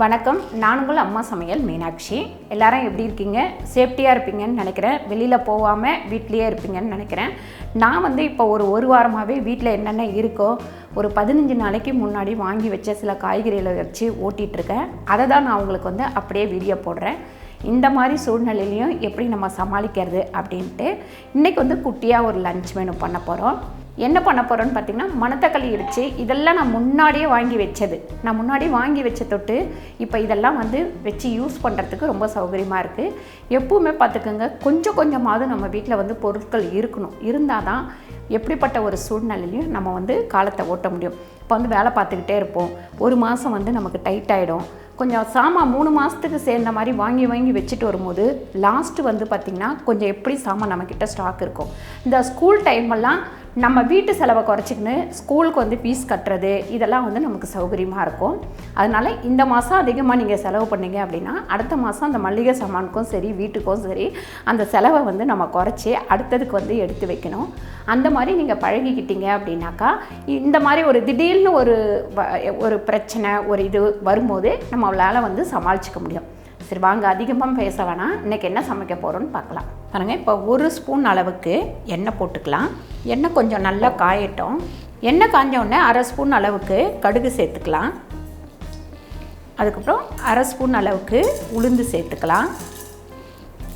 வணக்கம். நான் உங்கள் அம்மா சமையல் மீனாட்சி. எல்லாரும் எப்படி இருக்கீங்க? சேஃப்டியாக இருப்பீங்கன்னு நினைக்கிறேன். வெளியில் போகாமல் வீட்லேயே இருப்பீங்கன்னு நினைக்கிறேன். நான் இப்போ ஒரு வாரமாகவே வீட்டில் என்னென்ன இருக்கோ ஒரு 15 நாளைக்கு முன்னாடி வாங்கி வச்ச சில காய்கறிகளை வச்சு ஓட்டிகிட்ருக்கேன். அதை தான் நான் உங்களுக்கு அப்படியே வீடியோ போடுறேன். இந்த மாதிரி சூழ்நிலையிலையும் எப்படி நம்ம சமாளிக்கிறது அப்படின்ட்டு இன்றைக்கி குட்டியாக ஒரு லஞ்ச் மெனு பண்ண போகிறோம். என்ன பண்ண போகிறோன்னு பார்த்திங்கன்னா, மணத்தக்காளி இடித்து இதெல்லாம் நான் முன்னாடியே வாங்கி வச்சது. நான் முன்னாடி வாங்கி வச்ச தொட்டு இப்போ இதெல்லாம் வச்சு யூஸ் பண்ணுறதுக்கு ரொம்ப சௌகரியமாக இருக்குது. எப்பவுமே பார்த்துக்கோங்க, கொஞ்சமாவது நம்ம வீட்டில் பொருட்கள் இருக்கணும். இருந்தால் தான் எப்படிப்பட்ட ஒரு சூழ்நிலையிலையும் நம்ம காலத்தை ஓட்ட முடியும். இப்போ வேலை பார்த்துக்கிட்டே இருப்போம். ஒரு மாதம் நமக்கு டைட் ஆகிடும். கொஞ்சம் சாமான் 3 மாதத்துக்கு சேர்ந்த மாதிரி வாங்கி வச்சுட்டு வரும்போது லாஸ்ட்டு பார்த்திங்கன்னா கொஞ்சம் எப்படி சாமான் நம்மக்கிட்ட ஸ்டாக் இருக்கும். இந்த ஸ்கூல் டைமெல்லாம் நம்ம வீட்டு செலவை குறைச்சிக்கின்னு ஸ்கூலுக்கு ஃபீஸ் கட்டுறது இதெல்லாம் நமக்கு சௌகரியமாக இருக்கும். அதனால் இந்த மாதம் அதிகமாக நீங்கள் செலவு பண்ணிங்க அப்படின்னா அடுத்த மாதம் அந்த மளிகை சாமானுக்கும் சரி வீட்டுக்கும் சரி அந்த செலவை நம்ம குறைச்சி அடுத்ததுக்கு எடுத்து வைக்கணும். அந்த மாதிரி நீங்கள் பழகிக்கிட்டீங்க அப்படின்னாக்கா இந்த மாதிரி ஒரு திடீர்னு ஒரு பிரச்சனை ஒரு இது வரும்போது நம்மளால் சமாளிச்சிக்க முடியும். சரி, வாங்க அதிகமாக பேச வேணாம். இன்றைக்கி என்ன சமைக்க போகிறோன்னு பார்க்கலாம். பாருங்கள், இப்போ 1 ஸ்பூன் அளவுக்கு எண்ணெய் போட்டுக்கலாம். எண்ணெய் கொஞ்சம் நல்லா காயட்டும். எண்ணெய் காஞ்ச உடனே 1/2 ஸ்பூன் அளவுக்கு கடுகு சேர்த்துக்கலாம். அதுக்கப்புறம் 1/2 ஸ்பூன் அளவுக்கு உளுந்து சேர்த்துக்கலாம்.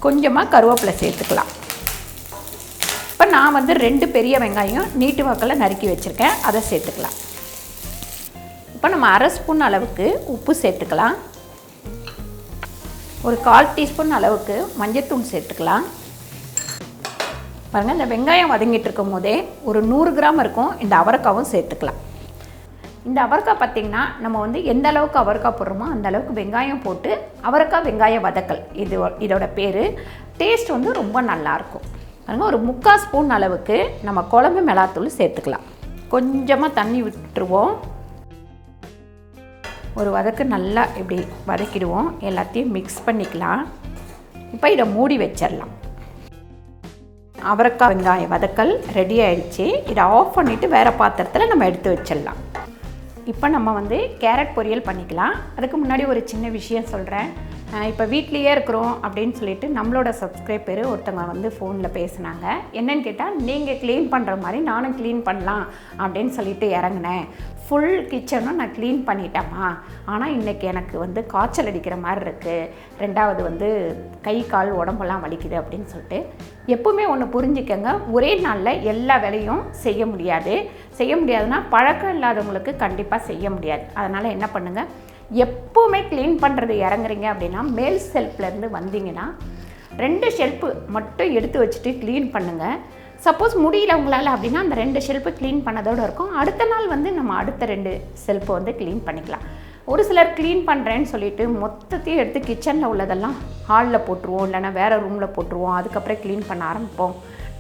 கொஞ்சமாக கருவேப்பிலை சேர்த்துக்கலாம். இப்போ நான் 2 பெரிய வெங்காயம் நீட்டு வாக்கில் நறுக்கி வச்சுருக்கேன், அதை சேர்த்துக்கலாம். இப்போ நம்ம 1/2 ஸ்பூன் அளவுக்கு உப்பு சேர்த்துக்கலாம். ஒரு 1/4 டீஸ்பூன் அளவுக்கு மஞ்சள்தூள் சேர்த்துக்கலாம். பாருங்கள், இந்த வெங்காயம் வதங்கிட்டு இருக்கும் போதே ஒரு 100 கிராம் இருக்கும் இந்த அவரைக்காவும் சேர்த்துக்கலாம். இந்த அவரைக்காய் பார்த்திங்கன்னா நம்ம எந்த அளவுக்கு அவரைக்காய் போடுறோமோ அந்த அளவுக்கு வெங்காயம் போட்டு அவரைக்காய் வெங்காய வதக்கல் இதோட பேர். டேஸ்ட் ரொம்ப நல்லாயிருக்கும். பாருங்கள், ஒரு 3/4 ஸ்பூன் அளவுக்கு நம்ம குழம்பு மிளகாத்தூள் சேர்த்துக்கலாம். கொஞ்சமாக தண்ணி விட்டுருவோம். ஒரு வதக்கு நல்லா இப்படி வதக்கிடுவோம். எல்லாத்தையும் மிக்ஸ் பண்ணிக்கலாம். இப்போ இதை மூடி வச்சிடலாம். அவரைக்காய் வெங்காய வதக்கல் ரெடி ஆகிடுச்சு. இதை ஆஃப் பண்ணிவிட்டு வேறு பாத்திரத்தில் நம்ம எடுத்து வச்சிடலாம். இப்போ நம்ம கேரட் பொரியல் பண்ணிக்கலாம். அதுக்கு முன்னாடி ஒரு சின்ன விஷயம் சொல்கிறேன். இப்போ வீட்லேயே இருக்கிறோம் அப்படின்னு சொல்லிட்டு நம்மளோட சப்ஸ்கிரைபர் ஒருத்தவங்க ஃபோனில் பேசுனாங்க. என்னன்னு கேட்டால், நீங்கள் க்ளீன் பண்ணுற மாதிரி நானும் க்ளீன் பண்ணலாம் அப்படின்னு சொல்லிட்டு இறங்கினேன். ஃபுல் கிச்சனும் நான் க்ளீன் பண்ணிட்டேம்மா, ஆனால் இன்றைக்கி எனக்கு காய்ச்சல் அடிக்கிற மாதிரி இருக்குது. 2வது கை கால் உடம்பெல்லாம் வலிக்குது அப்படின்னு சொல்லிட்டு. எப்பவுமே ஒன்று புரிஞ்சுக்கங்க, ஒரே நாளில் எல்லா வேலையும் செய்ய முடியாதுன்னா பழக்கம் இல்லாதவங்களுக்கு கண்டிப்பாக செய்ய முடியாது. அதனால் என்ன பண்ணுங்கள், எப்போவுமே க்ளீன் பண்ணுறது இறங்குறீங்க அப்படின்னா மேல் ஷெல்ஃப்லேருந்து வந்தீங்கன்னா 2 ஷெல்ஃபு மட்டும் எடுத்து வச்சுட்டு க்ளீன் பண்ணுங்கள். சப்போஸ் முடியல உங்களால் அப்படின்னா அந்த 2 ஷெல்ஃபு க்ளீன் பண்ணதோடு இருக்கும். அடுத்த நாள் நம்ம அடுத்த 2 ஷெல்ஃபை க்ளீன் பண்ணிக்கலாம். ஒரு சிலர் க்ளீன் பண்ணுறேன்னு சொல்லிவிட்டு மொத்தத்தையும் எடுத்து கிச்சனில் உள்ளதெல்லாம் ஹாலில் போட்டுருவோம், இல்லைனா வேறு ரூமில் போட்டுருவோம். அதுக்கப்புறம் க்ளீன் பண்ண ஆரம்பிப்போம்.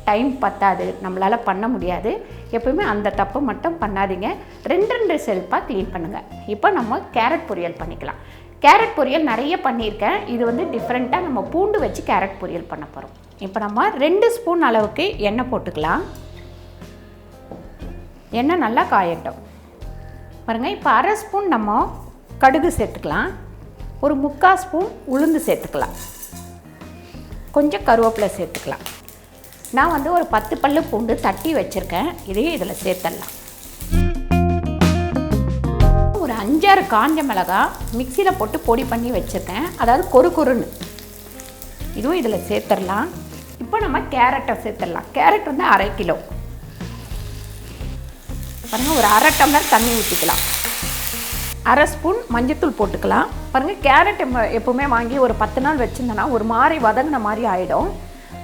டைம் பத்தாது, நம்மளால் பண்ண முடியாது. எப்பவுமே அந்த தப்பை மட்டும் பண்ணாதீங்க. 2 ஷெல்ஃபாக க்ளீன் பண்ணுங்கள். இப்போ நம்ம கேரட் பொரியல் பண்ணிக்கலாம். கேரட் பொரியல் நிறைய பண்ணியிருக்கேன். இது டிஃப்ரெண்ட்டாக நம்ம பூண்டு வச்சு கேரட் பொரியல் பண்ண போகிறோம். இப்போ நம்ம 2 ஸ்பூன் அளவுக்கு எண்ணெய் போட்டுக்கலாம். எண்ணெய் நல்லா காயட்டும். பாருங்கள், இப்போ 1/2 ஸ்பூன் நம்ம கடுகு சேர்த்துக்கலாம். ஒரு 3/4 ஸ்பூன் உளுந்து சேர்த்துக்கலாம். கொஞ்சம் கருவேப்பிலை சேர்த்துக்கலாம். நான் ஒரு 10 பல்லு பூண்டு தட்டி வச்சுருக்கேன். இதையும் இதில் சேர்த்துடலாம். ஒரு 5-6 காஞ்ச மிளகாய் மிக்சியில் போட்டு பொடி பண்ணி வச்சுருக்கேன், அதாவது கொருன்னு. இதுவும் இதில் சேர்த்துடலாம். இப்போ நம்ம கேரட்டை சேர்த்துடலாம். Carrot 1/2 kilo. பாருங்கள், ஒரு 1/2 டம்ளர் தண்ணி ஊற்றிக்கலாம். 1/2 ஸ்பூன் மஞ்சள்தூள் போட்டுக்கலாம். பாருங்கள், கேரட் எப்போவுமே வாங்கி ஒரு 10 நாள் வச்சுருந்தோன்னா ஒரு மாதிரி வதங்கின மாதிரி ஆகிடும்.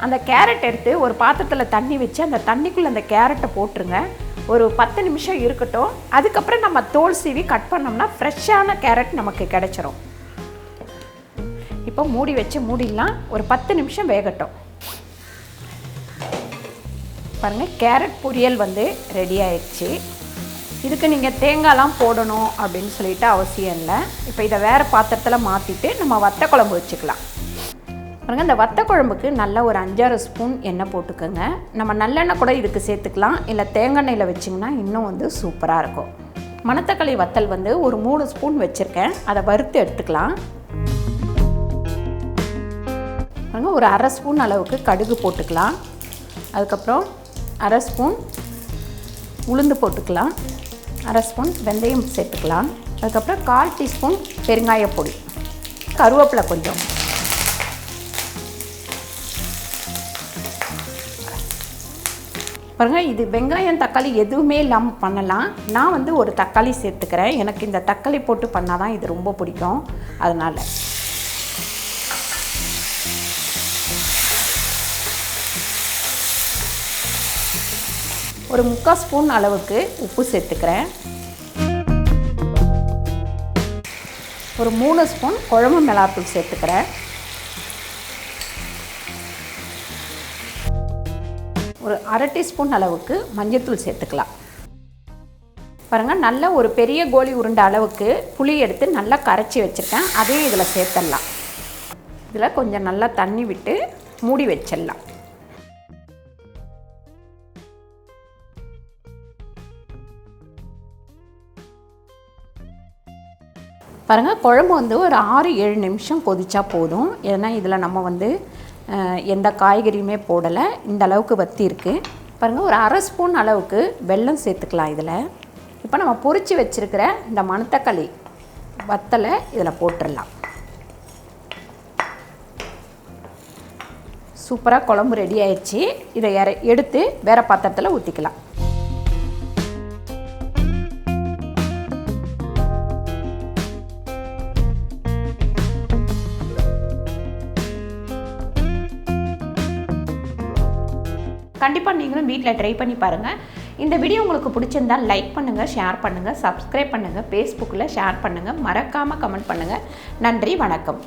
அந்த கேரட் எடுத்து ஒரு பாத்திரத்தில் தண்ணி வச்சு அந்த தண்ணிக்குள்ளே அந்த கேரட்டை போட்டுருங்க. ஒரு 10 நிமிஷம் இருக்கட்டும். அதுக்கப்புறம் நம்ம தோல் சீவி கட் பண்ணோம்னா ஃப்ரெஷ்ஷான கேரட் நமக்கு கிடச்சிரும். இப்போ மூடி வச்சு மூடிடலாம். ஒரு 10 நிமிஷம் வேகட்டும். பாருங்கள், கேரட் பொரியல் ரெடி ஆயிடுச்சு. இதுக்கு நீங்கள் தேங்காய்லாம் போடணும் அப்படின்னு சொல்லிட்டு அவசியம் இல்லை. இப்போ இதை வேறு பாத்திரத்தில் மாற்றிட்டு நம்ம வத்த குழம்பு வச்சுக்கலாம். பாருங்கள், இந்த வத்த குழம்புக்கு நல்லா ஒரு 5-6 ஸ்பூன் எண்ணெய் போட்டுக்கோங்க. நம்ம நல்லெண்ணெய் கூட இதுக்கு சேர்த்துக்கலாம், இல்லை தேங்காய் எண்ணெயில் வச்சிங்கன்னா இன்னும் சூப்பராக இருக்கும். மணத்தக்காளி வத்தல் வந்து ஒரு 3 ஸ்பூன் வச்சுருக்கேன். அதை வறுத்து எடுத்துக்கலாம். ஒரு அரை ஸ்பூன் அளவுக்கு கடுகு போட்டுக்கலாம். அதுக்கப்புறம் அரை ஸ்பூன் உளுந்து போட்டுக்கலாம். அரை ஸ்பூன் வெந்தயம் சேர்த்துக்கலாம். அதுக்கப்புறம் 1/4 டீஸ்பூன் பெருங்காயப்பொடி, கருவேப்பிலை கொஞ்சம். பாருங்கள், இது வெங்காயம் தக்காளி எதுவுமே இல்லாமல் பண்ணலாம். நான் வந்து ஒரு தக்காளி சேர்த்துக்கிறேன். எனக்கு இந்த தக்காளி போட்டு பண்ணால் தான் இது ரொம்ப பிடிக்கும். அதனால் ஒரு 3/4 ஸ்பூன் அளவுக்கு உப்பு சேர்த்துக்கிறேன். ஒரு 3 ஸ்பூன் குழம்பு மிளகாத்தூள் சேர்த்துக்கிறேன். ஒரு அரை டீஸ்பூன் அளவுக்கு மஞ்சள்தூள் சேர்த்துக்கலாம். பாருங்கள், நல்ல ஒரு பெரிய கோலி உருண்டை அளவுக்கு புளி எடுத்து நல்லா கரைச்சி வச்சுருக்கேன். அதையும் இதில் சேர்த்துடலாம். இதில் கொஞ்சம் நல்லா தண்ணி விட்டு மூடி வச்சிடலாம். பாருங்கள், குழம்பு வந்து ஒரு 6-7 நிமிஷம் கொதிச்சா போதும். ஏன்னா இதில் நம்ம வந்து எந்த காய்கறியுமே போடலை. இந்த அளவுக்கு வத்தி இருக்குது. பாருங்கள், ஒரு அரை ஸ்பூன் அளவுக்கு வெல்லம் சேர்த்துக்கலாம் இதில். இப்போ நம்ம பொரித்து வச்சுருக்கிற இந்த மணத்தக்காளி வத்தலை இதில் போட்டுடலாம். சூப்பராக குழம்பு ரெடி ஆயிடுச்சு. இதை எடுத்து வேறு பாத்திரத்தில் ஊற்றிக்கலாம். கண்டிப்பாக நீங்களும் வீட்டில் ட்ரை பண்ணி பாருங்கள். இந்த வீடியோ உங்களுக்கு பிடிச்சிருந்தால் லைக் பண்ணுங்கள், ஷேர் பண்ணுங்கள், சப்ஸ்கிரைப் பண்ணுங்கள், ஃபேஸ்புக்கில் ஷேர் பண்ணுங்கள், மறக்காமல் கமெண்ட் பண்ணுங்கள். நன்றி, வணக்கம்.